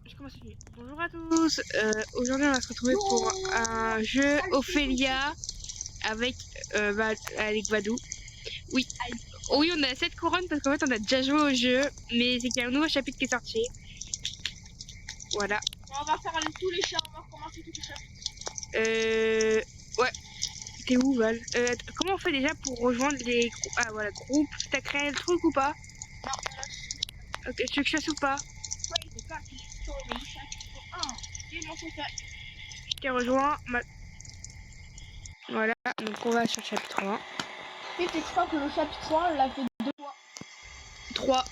je commence à filmer. Bonjour à tous. Aujourd'hui, on va se retrouver pour un jeu Ophélia avec avec Vadou. Oui. Oui, on a 7 couronnes parce qu'en fait, on a déjà joué au jeu, mais c'est qu'il y a un nouveau chapitre qui est sorti. Voilà. On va faire tous les chats, on va recommencer tous les chapitres. Ouais. T'es où, Val? Comment on fait déjà pour rejoindre les groupes? T'as créé le truc ou pas? Non, ok, tu veux que je fasse ou pas? Oui, c'est ça, puis sur le chapitre 1. C'est bon, c'est fait. Je t'ai rejoint. Voilà, donc on va sur le chapitre 1. Tu crois que le chapitre 1, on l'a fait 2 fois? 3.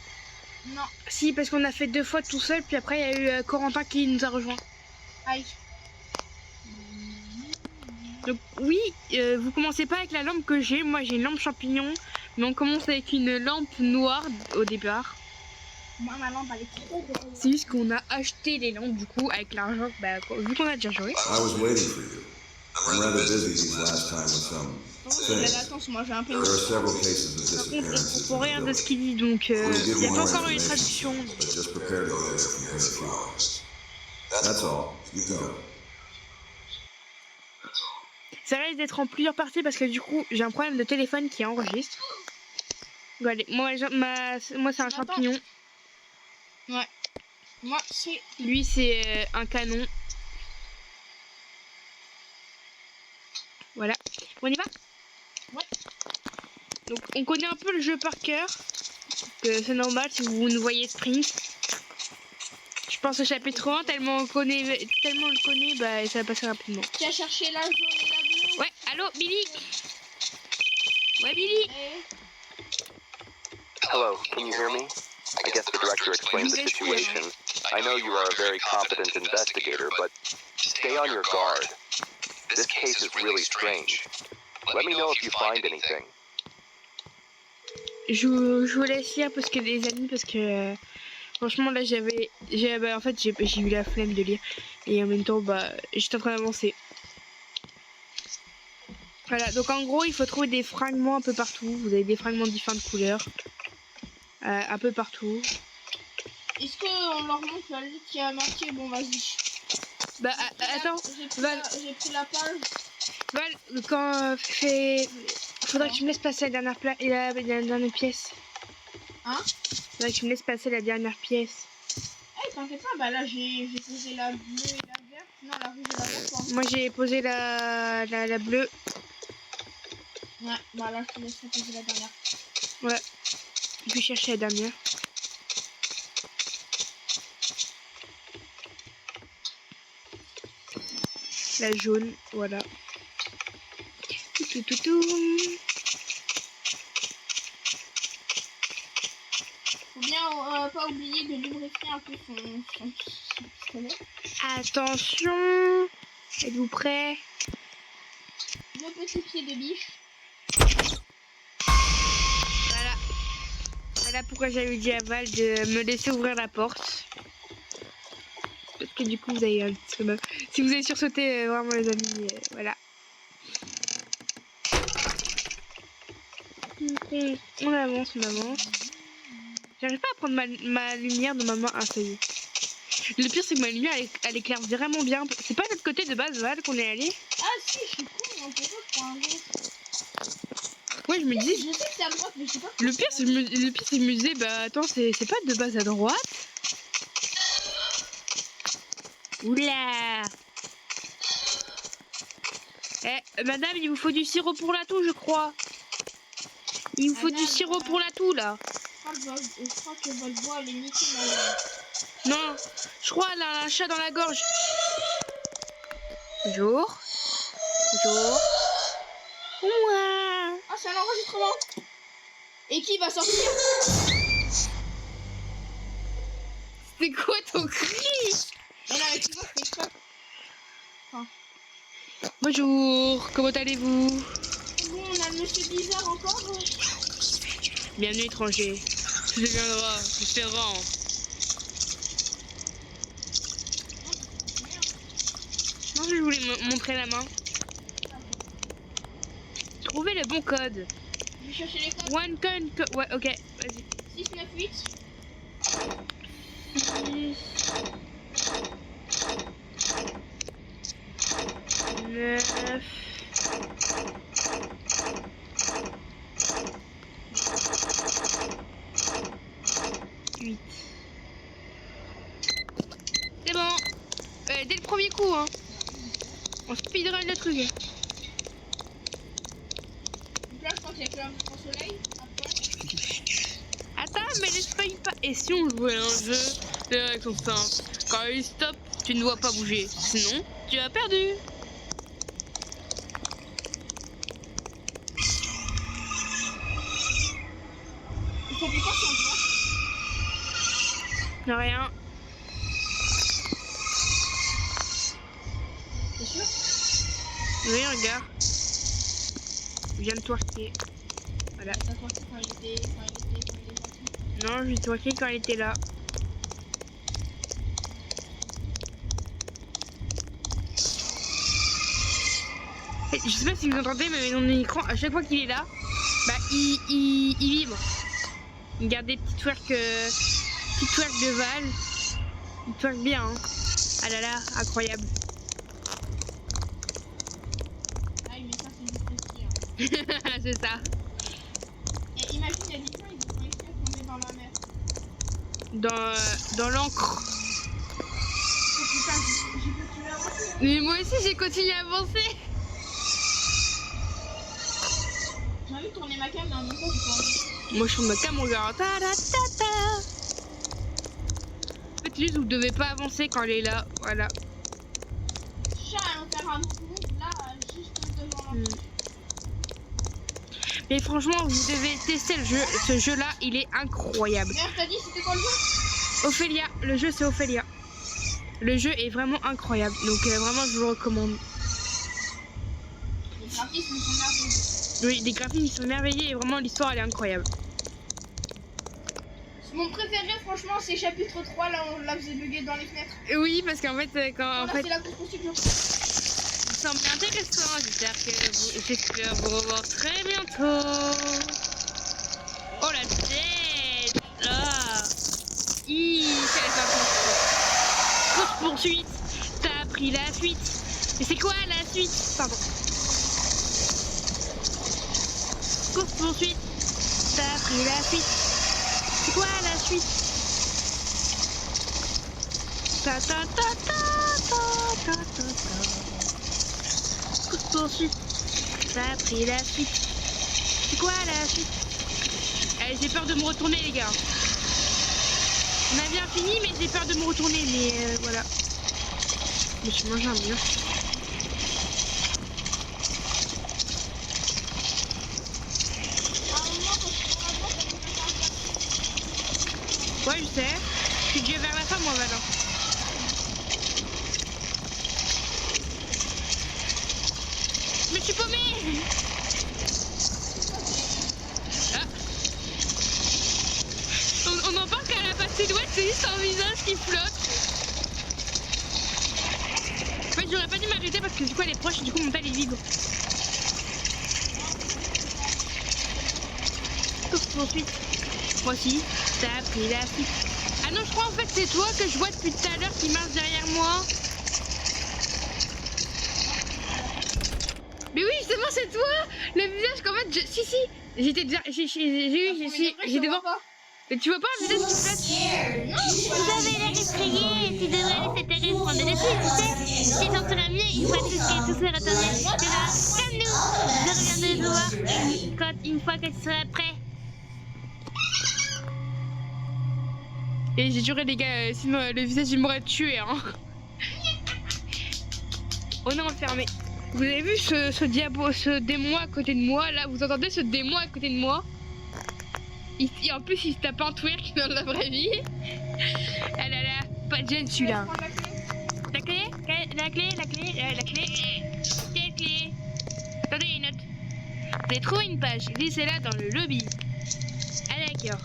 Non. Si, parce qu'on a fait 2 fois tout seul, puis après il y a eu Corentin qui nous a rejoint. Aïe. Donc oui, vous commencez pas avec la lampe que j'ai, moi j'ai une lampe champignon, mais on commence avec une lampe noire au départ. Moi ma lampe elle est trop grosse. C'est juste qu'on a acheté les lampes du coup avec l'argent, vu qu'on a déjà joué. I was waiting for you. I'm rather busy these last time with some things. Attends, moi j'ai un peu There are several cases of Par contre, on disappearances comprend in the rien de ce village. qu'il dit, donc il n'y a pas encore eu une traduction. But just prepare to go there from here in a few hours. That's all. You can go. Ça risque d'être en plusieurs parties parce que du coup j'ai un problème de téléphone qui enregistre. Regardez, moi c'est un champignon. Ouais. Moi c'est... Lui c'est un canon. Voilà. On y va? Ouais. Donc on connaît un peu le jeu par cœur. C'est normal si vous nous voyez sprint. Je pense au chapitre 1, tellement on le connaît, bah ça va passer rapidement. Tu as cherché la jaune et la bleue? Ouais, allô Billy? Ouais Billy? Hello, can you hear me? I guess the director explained the situation. I know you are a very competent investigator, but stay on your guard. This case is really strange. Let me know if you find anything. Je vous laisse lire parce que les amis, parce que franchement là en fait j'ai eu la flemme de lire et en même temps j'étais en train d'avancer. Voilà, donc en gros il faut trouver des fragments un peu partout. Vous avez des fragments de différentes couleurs un peu partout. Est-ce qu'on leur montre la lettre qui a marqué? Bon vas-y. Attends, Val, j'ai pris la page. Val, quand faudrait que tu me laisses passer la dernière pièce. Hein? Faudrait que tu me laisses passer la dernière pièce. Eh, t'inquiète pas, là j'ai posé la bleue et la verte. Non, la rouge et la verte. Hein. Moi j'ai posé la bleue. Ouais, là je te laisse poser la dernière. Ouais. Je vais chercher la dernière. La jaune, voilà. Tout. Faut bien pas oublier de lubrifier un peu son pistolet. Attention. Êtes-vous prêts? 2 petits pieds de biche. Voilà pourquoi j'avais dit à Val de me laisser ouvrir la porte. Parce que du coup vous avez si vous avez sursauté vraiment les amis, voilà. On avance. J'arrive pas à prendre ma lumière de ma main. Ah ça y est. Le pire c'est que ma lumière elle éclaire vraiment bien. C'est pas de l'autre côté de base Val qu'on est allé? Ah si, je suis con, pourquoi je prends un gauche? Ouais je me dis. Je sais que c'est à droite mais je sais pas. Le pire c'est que je me disais attends c'est pas de base à droite. Oula. Madame, il vous faut du sirop pour la toux, je crois. Il vous faut du sirop pour la toux, là. Je crois que votre voix, elle est niquée. Non, je crois qu'elle a un chat dans la gorge. Bonjour. Ouah. Ah, c'est un enregistrement. Et qui va sortir? C'est quoi ton cri? Non, mais tu vois, c'est quoi? Bonjour, comment allez-vous? Bon, on a le monsieur bizarre encore. Bienvenue étranger. Tu deviendras différent. Non, je voulais montrer la main. Trouvez le bon code. Je vais chercher les codes. One code. Ouais, ok, vas-y. 698. 6, dès le premier coup, hein. On speedrun le truc. Donc là, je pense qu'il y a plus un grand soleil. Après. Attends, mais ne spoil pas. Et si on jouait à un jeu de réaction simple, quand il stop, tu ne dois pas bouger. Sinon, tu as perdu. Il faut plus quoi si on voit. Rien. C'est sûr? Oui, regarde. Je viens de twerker. Voilà. Ça quand il était parti. Non, j'ai twerké quand elle était là. Et je sais pas si vous entendez, mais mon écran, à chaque fois qu'il est là, bah il vibre. Il garde des petits twerks de Val. Il twerk bien, hein. Ah là là, incroyable. Ah oui, mais ça c'est juste petit. Hein. C'est ça. Et imagine, il y a des gens, ils vont essayer de tomber dans la mer. Dans l'encre. Oh putain, j'ai continué à avancer. Hein. Mais moi aussi j'ai continué à avancer. J'ai envie de tourner ma cam, mais en même temps, je peux. Moi je tourne ma cam, regarde. Ta -ta -ta -ta. En fait, juste vous devez pas avancer quand elle est là. Voilà. Chat, on faire un tour là, juste devant la. Mais franchement, vous devez tester le jeu. Ce jeu-là, il est incroyable. D'ailleurs, t'as dit c'était quoi le jeu? Ophélia, le jeu c'est Ophélia. Le jeu est vraiment incroyable. Donc vraiment, je vous le recommande. Les graphismes sont merveilleux. Oui, les graphismes ils sont merveilleux et vraiment l'histoire elle est incroyable. Mon préféré, franchement, c'est chapitre 3, là, on la faisait bugger dans les fenêtres. Oui, parce qu'en fait, quand en Là, fait, c'est la course poursuite. ça semble intéressant. J'espère vous revoir très bientôt. Oh la tête là. Ça va être course poursuite. T'as appris la suite. Mais c'est quoi la suite? Pardon. Course poursuite. T'as appris la suite. C'est quoi la suite? Ta ta ta ta ta ta ta ta. Course poursuite. T'as appris la suite. C'est quoi la suite? Allez, j'ai peur de me retourner les gars. On a bien fini mais j'ai peur de me retourner mais voilà. Je me suis mangé un mur. Ouais, je sais. Je suis déjà vers la fin, moi, maintenant. Je me suis paumée. Ah. On en parle qu'elle a pas de silhouette, c'est juste un visage qui flotte. En fait, j'aurais pas dû m'arrêter parce que du coup, elle est proche et du coup, mon tel est vide. Course poursuite. Moi aussi, t'as appris la suite. Ah non, je crois en fait c'est toi que je vois depuis tout à l'heure qui marche derrière moi. Mais oui, justement c'est toi. Le visage qu'en fait, si, j'étais déjà, j'ai devant. Mais tu vois pas le visage qui flotte? Vous avez l'air effrayé, tu devrais laisser tes rêves prendre le dessus, tu sais. Tu t'en seras mieux une fois tout se retourné. Tu vas, comme nous. Je reviens de te voir une fois que tu seras prêt. Et j'ai juré les gars, sinon le visage il m'aurait tué hein. On est enfermé. Vous avez vu ce démon à côté de moi là? Vous entendez ce démon à côté de moi? En plus il se tape un twerk dans la vraie vie. Ah là là, pas de gêne celui-là. La clé. Quelle clé? Attendez une note. Vous avez trouvé une page, glissez-la dans le lobby. Ah d'accord.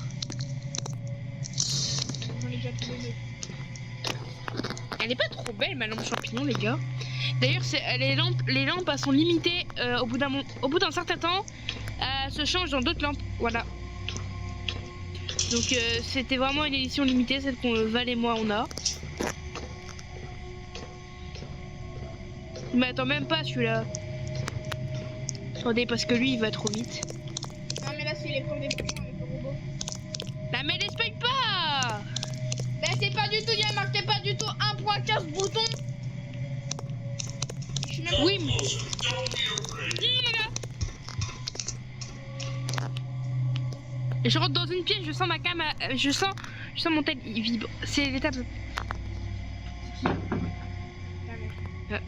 Elle est pas trop belle ma lampe champignon les gars. D'ailleurs les lampes elles sont limitées au bout d'un certain temps se changent dans d'autres lampes. Voilà. Donc c'était vraiment une édition limitée, celle qu'on Val et moi on a. Mais attends même pas celui-là. Attendez parce que lui il va trop vite. Non mais là c'est l'épreuve des boutons avec le robot. Non mais n'espère pas. Ben c'est pas du tout, il y a marqué pas du tout 1.15 boutons. Je rentre dans une pièce, je sens ma cam, je sens mon tel, il vibre. C'est l'étape.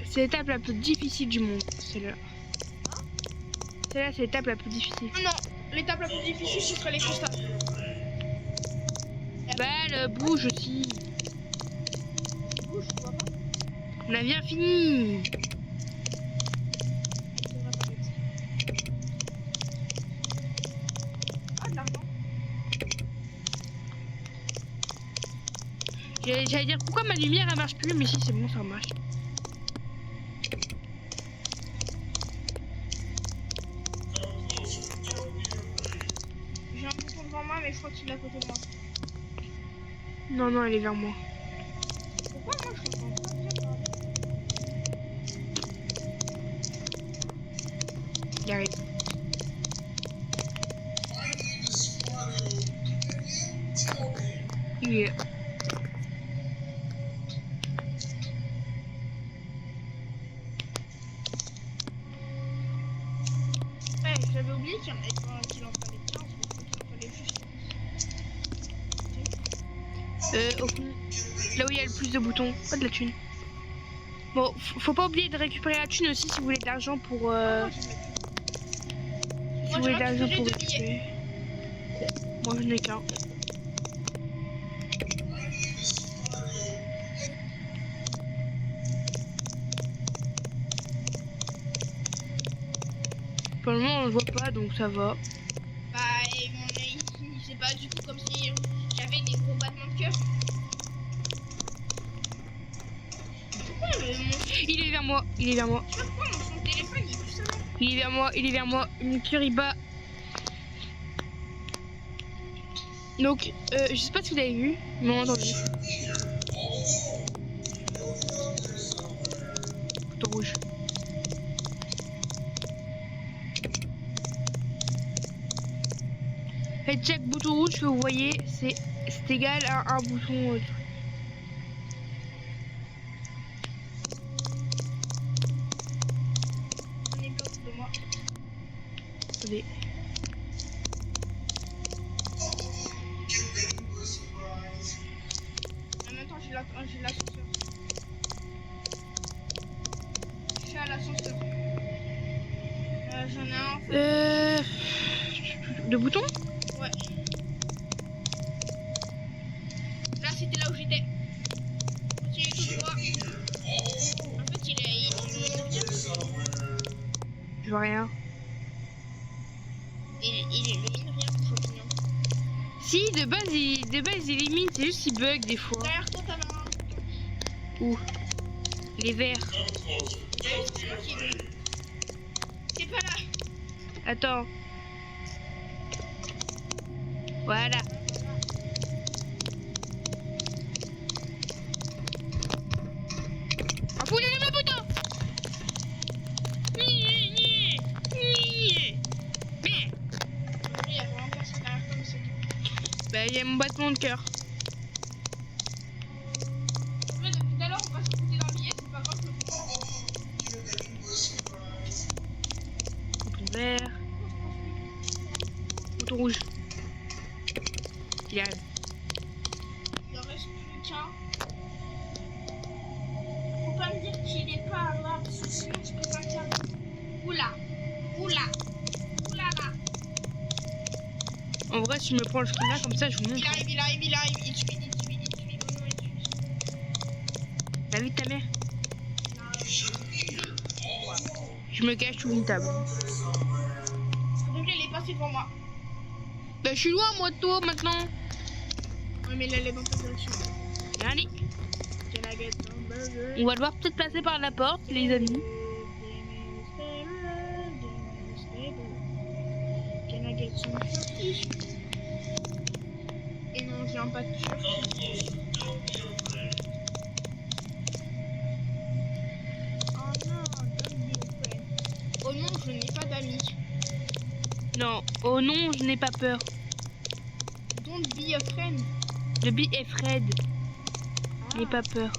C'est l'étape la plus difficile du monde, celle-là. Celle-là, c'est l'étape la plus difficile. Non, l'étape la plus difficile, ce serait les cristals. Balle, bouge aussi. Bouge, tu vois pas. On a bien fini. Ah, de l'argent. J'allais dire pourquoi ma lumière elle marche plus, mais si c'est bon, ça marche. J'ai un bouton devant moi, mais je crois qu'il est à côté de moi. Non, non, elle est vers moi. Pourquoi moi je comprends pas bien? Il arrive. Il est là. Ouais, j'avais oublié qu'il en fallait 15, mais qu'il en fallait juste. Au fond, là où il y a le plus de boutons, pas de la thune. Bon, faut pas oublier de récupérer la thune aussi si vous voulez de l'argent pour. Moi, je vais Si vous voulez de l'argent pour récupérer 2 récupérer. Moi je n'ai qu'un. Pour le moment on le voit pas donc ça va. Bah, et c'est pas du tout comme si j'avais des gros battements de cœur. Pourquoi Il est vers moi, il est vers moi. pourquoi mon téléphone il est plus ça? Il est vers moi, il est vers moi. Mon cœur il bat. Donc, je sais pas si vous avez vu, mais on a entendu. Bouton rouge. Et chaque bouton rouge que vous voyez, c'est égal à un bouton. On est bloqué de moi. Attendez. En même temps, j'ai l'ascenseur. Je suis à l'ascenseur. J'en ai un. De boutons? Ouais. Là, c'était là où j'étais. Continuez tout droit. En fait, il Je vois rien. élimine rien, ce champignon. Si, de base il élimine, c'est juste qu'il bug des fois. Derrière toi, t'avais un. Où? Les verts. T'as vu, c'est moi qui ai vu. C'est pas là. Attends. Voilà. Ah, vous allez le bouton. Il y a vraiment personne derrière toi, mais c'est tout. Bah, il y a mon battement de cœur. Mais depuis tout à l'heure, on va se foutre dans le billet, c'est pas grave. Bouton vert. Bouton rouge. Il arrive. Il en reste plus qu'un. Faut pas me dire qu'il est pas là, parce que sinon je peux pas faire. Oula, oula, oula là. En vrai, si je me prends le screen là, comme ça, je vous Il montre. arrive, il arrive, il arrive. Il tue, oh non, il tue. La vie de ta mère. Il arrive. Je me cache sous une table. Donc il est passé devant moi. Bah, je suis loin, moi, de toi, maintenant. Ouais, mais là, elle est dans ta direction. Allez. Can I get some burger? On va devoir peut-être passer par la porte, les amis. Can I get some turkey? Et non, j'ai pas de turkey. Oh non, don't be a friend. Oh non, je n'ai pas d'amis. Non. Oh non, je n'ai pas peur. Don't be a friend. Le bi est Fred. Ah. N'aie pas peur.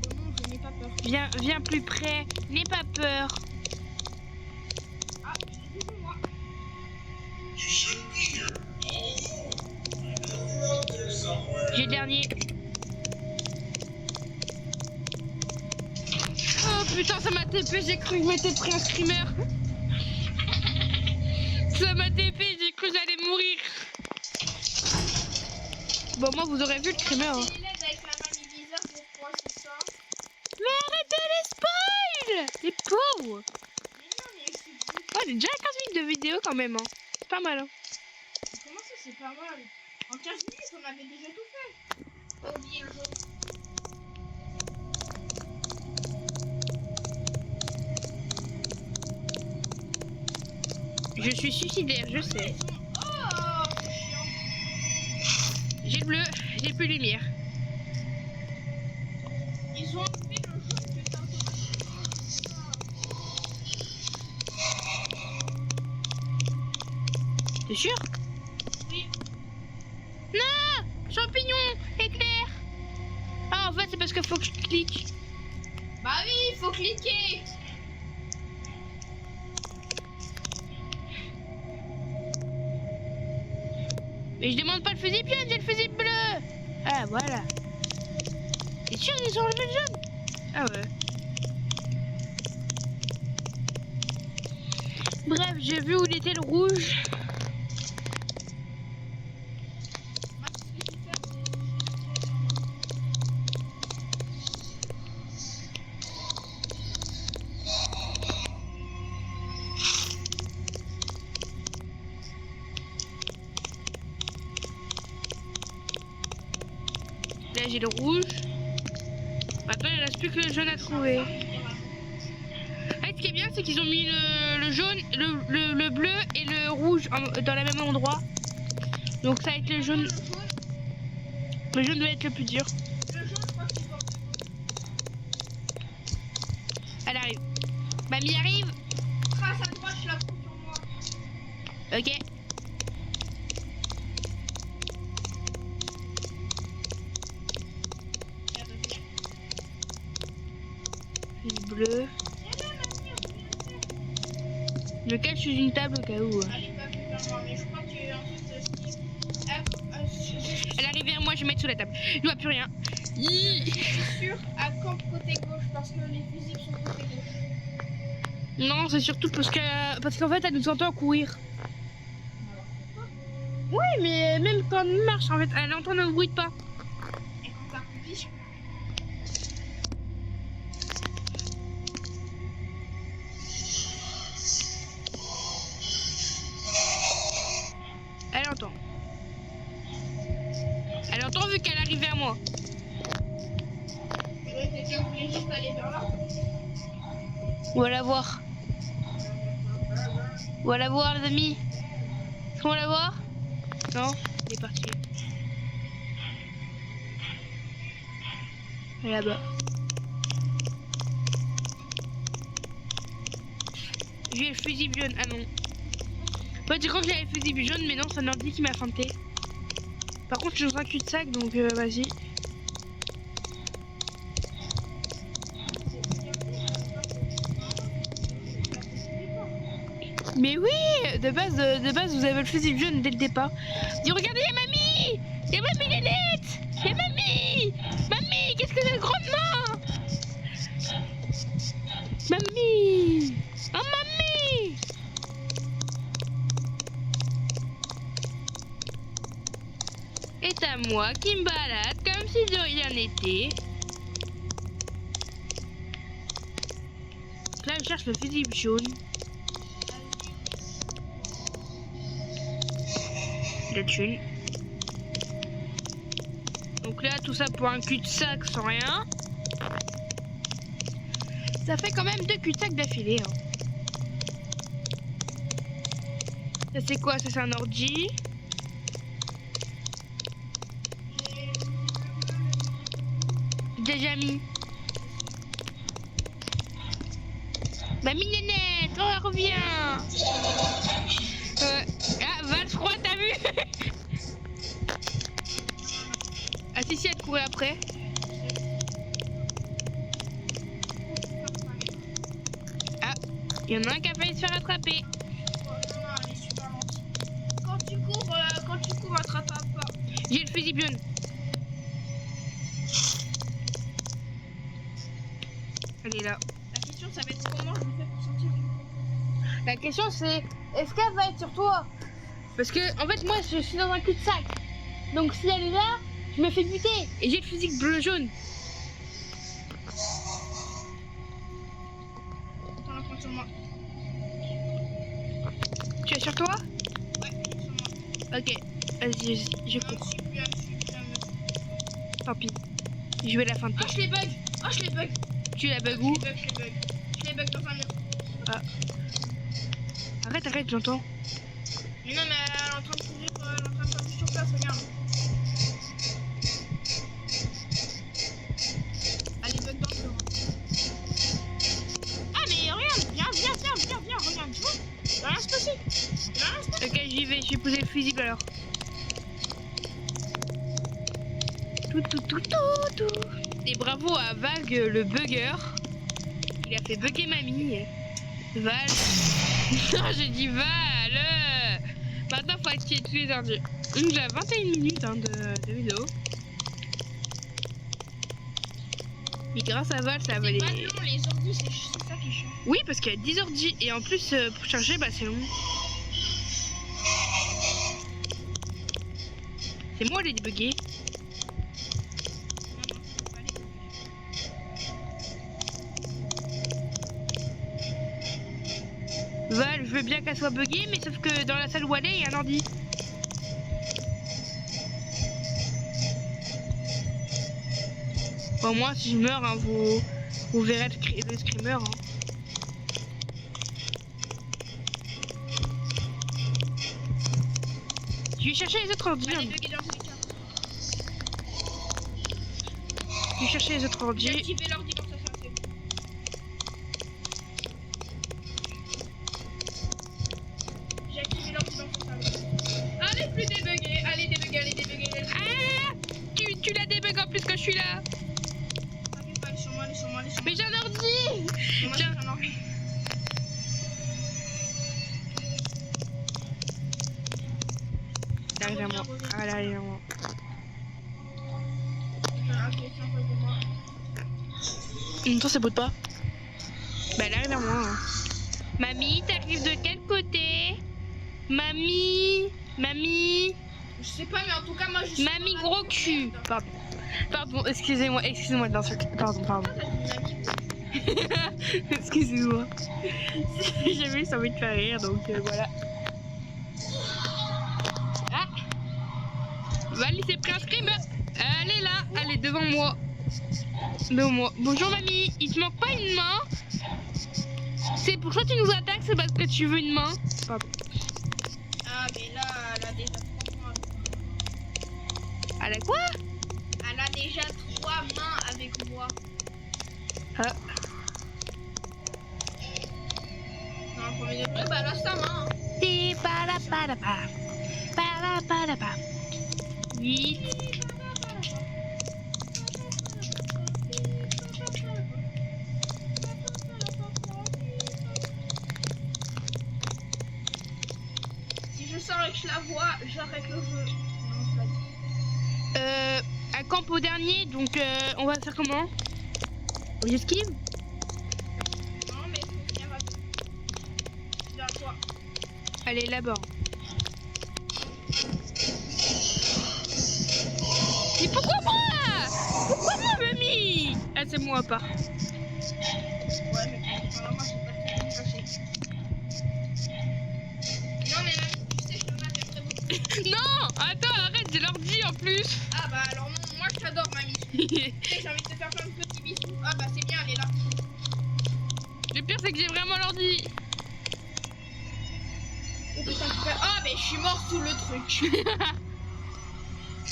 Oh non, je n'ai pas peur. Viens plus près. N'aie pas peur. Ah, il est devant moi. J'ai le dernier. Oh putain, ça m'a TP, j'ai cru que je m'étais pris un screamer. Ça m'a TP, j'ai cru que j'allais mourir. Bon, moi, vous aurez vu le screamer. Hein. Mais arrête de les spoil! Les pauvres! Oh, j'ai déjà 15 minutes de vidéo quand même. Hein. C'est pas mal. Hein. Comment ça, c'est pas mal? En 15 minutes, on avait déjà tout fait. Pas oublier le jeu. Je suis suicidaire, je sais. Oh, c'est chiant. J'ai le bleu, j'ai plus lumière. Ils ont enlevé le jaune, putain. T'es sûr? Oui. Non! Champignon! Éclair! Ah, en fait, c'est parce qu'il faut que je clique. Bah oui, il faut cliquer. Mais je demande pas le fusil jaune, j'ai le fusil bleu! Ah, voilà. T'es sûr qu'ils ont enlevé le jaune? Ah ouais. Bref, j'ai vu où il était le rouge. Là j'ai le rouge. Maintenant il ne reste plus que le jaune à trouver. En fait, ce qui est bien c'est qu'ils ont mis le jaune, le bleu et le rouge dans le même endroit. Donc ça va être le jaune. Le jaune doit être le plus dur. Le jaune, je crois qu'il faut. Elle arrive. Mamie arrive. Trace à droite, je la prends sur moi. Ok. Le bleu. Je me cache sous une table au cas où. Elle est pas venue vers moi, mais je crois qu'il y a eu un truc de skip. Elle arrive vers moi, je vais mettre sous la table. Je vois plus rien. Je suis sûre, à camp côté gauche, parce que les fusibles sont côté gauche. Non, c'est surtout parce qu'en fait, elle nous entend courir. Oui, mais même quand on marche, en fait, elle entend nos bruits de pas. Et quand t'as plus Elle entend. Elle entend vu qu'elle arrive vers moi. quelqu'un voulait juste aller vers là. On va la voir. On va la voir, les amis. Est-ce qu'on va la voir? Non, elle est partie. Elle est là-bas. J'ai le fusible jaune. Ah non. En fait, j'ai cru que j'avais le fusible jaune, mais non, c'est un ordi qui m'a feinté. Par contre, je suis dans un cul-de-sac, donc vas-y. Mais oui, de base, vous avez le fusible jaune dès le départ. Dis, regardez, il y a mamie! Il y a mamie Nénette! Il y a mamie! Mamie, qu'est-ce que c'est grande main? Mamie! Oh, mamie! Et à moi qui me balade comme si de rien n'était. Là, je cherche le fusible jaune. La thune. Donc là, tout ça pour un cul-de-sac sans rien. Ça fait quand même 2 cul-de-sac d'affilée. Hein. Ça c'est quoi? Ça c'est un ordi. Déjà mis. Mamie Nénette, oh, reviens. Ah, Val, je crois, t'as vu? Ah si, elle courait après. Ah, il y en a un qui a failli se faire attraper. J'ai le fusible jaune. Elle est là. La question, ça va être comment je me fais pour sortir. La question c'est, est-ce qu'elle va être sur toi? Parce que en fait moi je suis dans un cul-de-sac. Donc si elle est là, je me fais buter. Et j'ai le fusible bleu-jaune. Attends, la prends sur moi. Tu es sur toi? Ouais, sur moi. Ok. Vas-y, je Non, cours. je suis plus à me. Tant pis. Je vais la fin de Oh, je les bug. Oh, je les bug. Tu la bug où? Je les bug dans un mur. Arrête, j'entends. Mais non, mais elle est en train de courir, elle est en train de faire sur place, regarde. Elle est bug dans le mur. Ah, mais regarde, viens, regarde, tu vois. Il va rien se passer. Ok, j'y vais, j'ai posé le fusible alors. Tout. Et bravo à Valg, le bugger. Il a fait bugger mamie. Val. Non, j'ai dit Val. Maintenant, faut activer tous les ordi. J'ai 21 minutes de vidéo. Mais grâce à Val, ça va aller. Non, les ordi, c'est ça qui est chiant. Oui, parce qu'il y a 10 ordi. Et en plus, pour charger, bah c'est long. C'est moi les débugger. Val, je veux bien qu'elle soit buggée, mais sauf que dans la salle où elle est, il y a un ordi. Bon, moi, si je meurs, hein, vous verrez le screamer. Hein. Je vais chercher les autres ordi. Elle Hein. est buggée dans tous les cas. Je vais chercher les autres ordi. J'ai activé l'ordi dans sa salle, c'est bon. J'ai activé l'ordi dans sa salle. Allez, plus débugger, allez débugger. Ah, tu la débug en plus que je suis là. T'inquiète pas, allez sur moi. Mais j'ai un ordi. Moi, j'ai un ordi. Elle arrive à moi. Elle arrive à moi. Toi, ça botte pas. Bah, elle arrive à moi. Hein. Mamie, t'arrives de quel côté? Mamie. Je sais pas, mais en tout cas, moi, je suis. Mamie gros cul. Pardon, excusez-moi de l'insulter. Pardon. Excusez-moi. J'avais juste envie de faire rire, donc voilà. Ah, Val, il s'est pris un screamer. Elle est là, elle est devant moi. Bonjour mamie, il te manque pas une main? C'est pour ça que tu nous attaques, c'est parce que tu veux une main? Pardon. Ah, mais là, elle a déjà 3 mains. Elle a quoi? Elle a déjà 3 mains avec moi. Ah. Non, le premier degré, bah là, sa main. Ti pa-la-pa-la-pa. Pa-la-pa-la-pa. 8. Si je sors et que je la vois, j'arrête le jeu. Non, je l'ai dit. Un camp au dernier, donc on va faire comment? J'esquive? Non, mais faut venir à deux. Je viens à toi. Allez, là-bas. Mais pourquoi moi? Pourquoi moi, mamie? Ah, c'est moi pas. Ouais, mais pendant moi, j'ai pas de temps de cacher. Non, mais là, tu sais, je te mate très beaucoup. Non, attends, arrête, j'ai l'ordi en plus. Ah, bah alors non, moi, je t'adore, mamie. Tu sais, j'ai envie de te faire plein de petits bisous. Ah, bah c'est bien, elle est là. Le pire, c'est que j'ai vraiment l'ordi. Oh putain, ah, mais je suis mort sous le truc.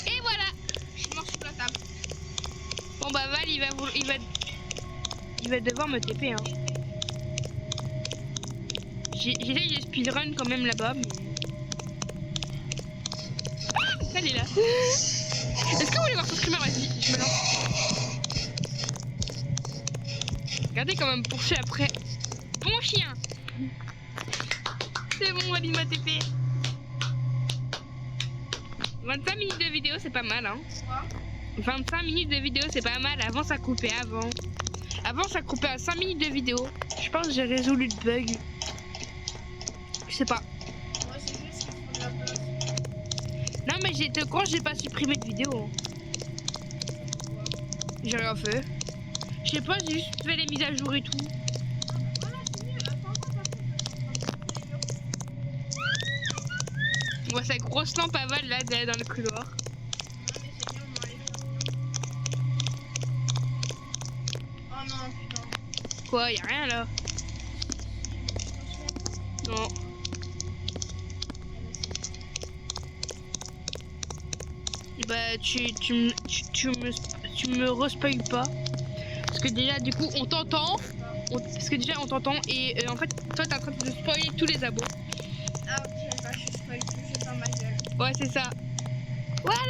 Et voilà. Je suis mort sous la table. Bon bah Val, il va devoir me TP hein. J'essaye de speedrun quand même là-bas mais... Ah, elle est là. Est-ce que vous voulez voir ce screamer? Vas-y, je me lance. Regardez quand même poursuit après. Bon chien. C'est bon, Val, il m'a TP. 25 minutes de vidéo, c'est pas mal, hein. Quoi? 25 minutes de vidéo, c'est pas mal. Avant, ça coupait avant. Avant, ça coupait à 5 minutes de vidéo. Je pense que j'ai résolu le bug. Je sais pas. Moi, c'est juste qu'il faut de la place. Non, mais j'étais au courant, j'ai pas supprimé de vidéo. J'ai rien fait. Je sais pas, j'ai juste fait les mises à jour et tout. Voilà, c'est mieux. Attends, On voit sa grosse lampe à Val là dans le couloir. Oh non, putain. Quoi, y a rien là? Non. Bah tu me respoil pas. Parce que déjà du coup on t'entend. Parce que déjà on t'entend et en fait toi t'es en train de spoiler tous les abos. Ah ok, bah je spoil plus, je ferme ma gueule. Ouais c'est ça. Voilà.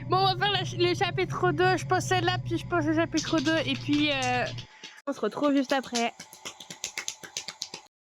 Bon on va faire le chapitre 2. Je pose celle-là puis je pose le chapitre 2 et puis on se retrouve juste après.